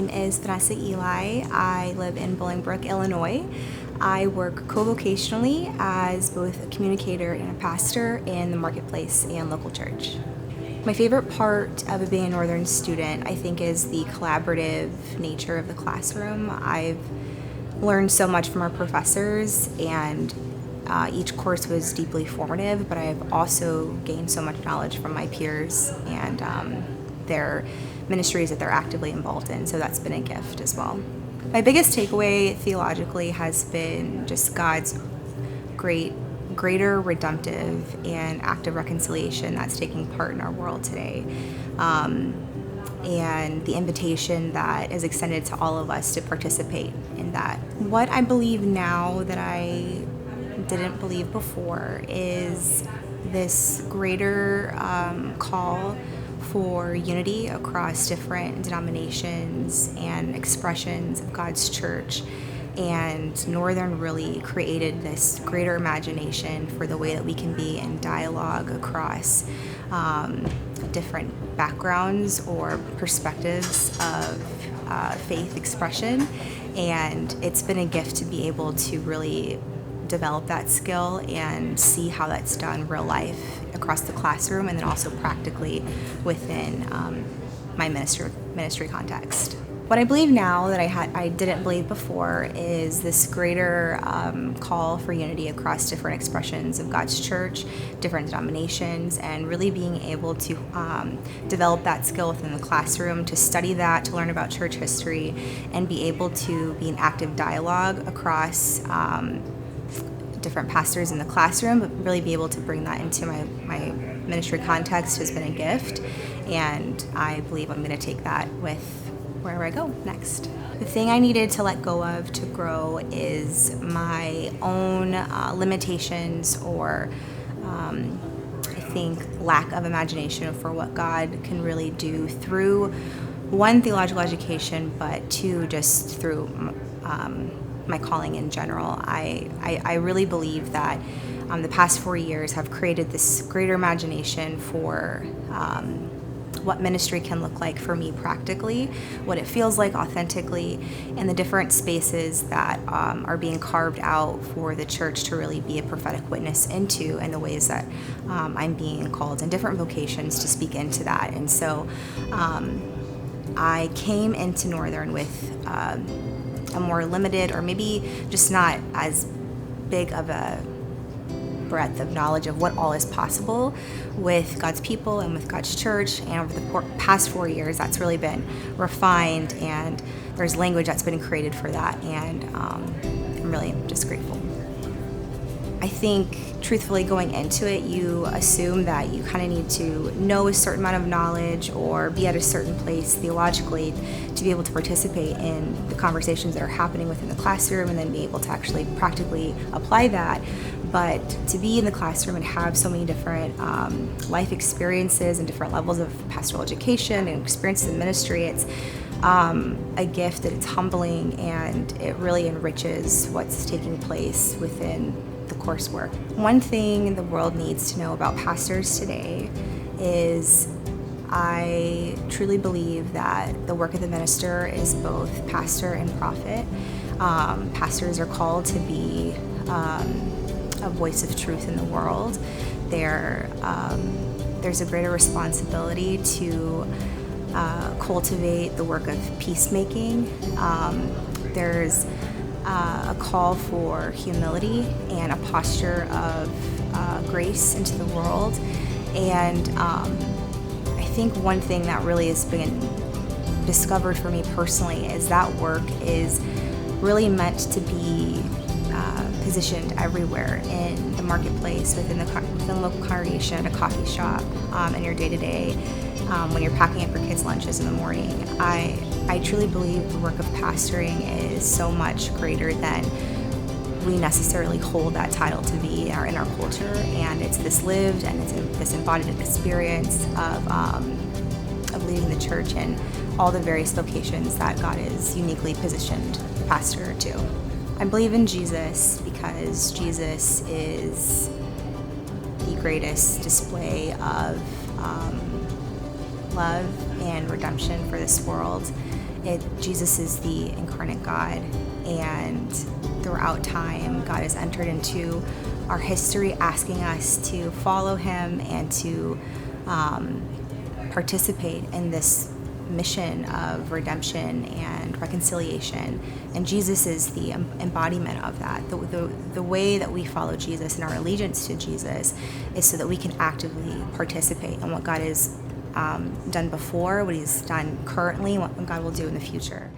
name is Vanessa Ely. I live in Bolingbrook, Illinois. I work co-vocationally as both a communicator and a pastor in the marketplace and local church. My favorite part of being a Northern student, I think, is the collaborative nature of the classroom. I've learned so much from our professors, and each course was deeply formative, but I've also gained so much knowledge from my peers and their ministries that they're actively involved in, so that's been a gift as well. My biggest takeaway theologically has been just God's greater redemptive and active reconciliation that's taking part in our world today, and the invitation that is extended to all of us to participate in that. What I believe now that I didn't believe before is this greater call for unity across different denominations and expressions of God's church. And Northern really created this greater imagination for the way that we can be in dialogue across different backgrounds or perspectives of faith expression. And it's been a gift to be able to really develop that skill and see how that's done real life across the classroom, and then also practically within my ministry context. What I believe now that I didn't believe before is this greater call for unity across different expressions of God's church, different denominations, and really being able to develop that skill within the classroom, to study that, to learn about church history, and be able to be in active dialogue across different pastors in the classroom, but really be able to bring that into my ministry context has been a gift, and I believe I'm going to take that with wherever I go next. The thing I needed to let go of to grow is my own limitations, or I think lack of imagination for what God can really do through, one, theological education, but two, just through my calling in general. I really believe that the past 4 years have created this greater imagination for what ministry can look like for me practically, what it feels like authentically, and the different spaces that are being carved out for the church to really be a prophetic witness into, and the ways that I'm being called in different vocations to speak into that. And so I came into Northern with a more limited, or maybe just not as big of a breadth of knowledge of what all is possible with God's people and with God's church. And over the past 4 years, that's really been refined, and there's language that's been created for that, and I'm really just grateful. I think, truthfully, going into it, you assume that you kind of need to know a certain amount of knowledge or be at a certain place theologically to be able to participate in the conversations that are happening within the classroom, and then be able to actually practically apply that. But to be in the classroom and have so many different life experiences and different levels of pastoral education and experiences in ministry, it's a gift, that it's humbling, and it really enriches what's taking place within the coursework. One thing the world needs to know about pastors today is I truly believe that the work of the minister is both pastor and prophet. Pastors are called to be a voice of truth in the world. There's a greater responsibility to cultivate the work of peacemaking. There's a call for humility and a posture of grace into the world. And I think one thing that really has been discovered for me personally is that work is really meant to be positioned everywhere, in the marketplace, within the local congregation, at a coffee shop, in your day-to-day, when you're packing up your kids' lunches in the morning. I truly believe the work of pastoring is so much greater than we necessarily hold that title to be in our culture, and it's this lived and it's this embodied experience of leading the church in all the various vocations that God has uniquely positioned the pastor to. I believe in Jesus because Jesus is the greatest display of love and redemption for this world. Jesus is the incarnate God, and throughout time, God has entered into our history asking us to follow him and to participate in this mission of redemption and reconciliation. And Jesus is the embodiment of that. The way that we follow Jesus and our allegiance to Jesus is so that we can actively participate in what God has done before, what he's done currently, and what God will do in the future.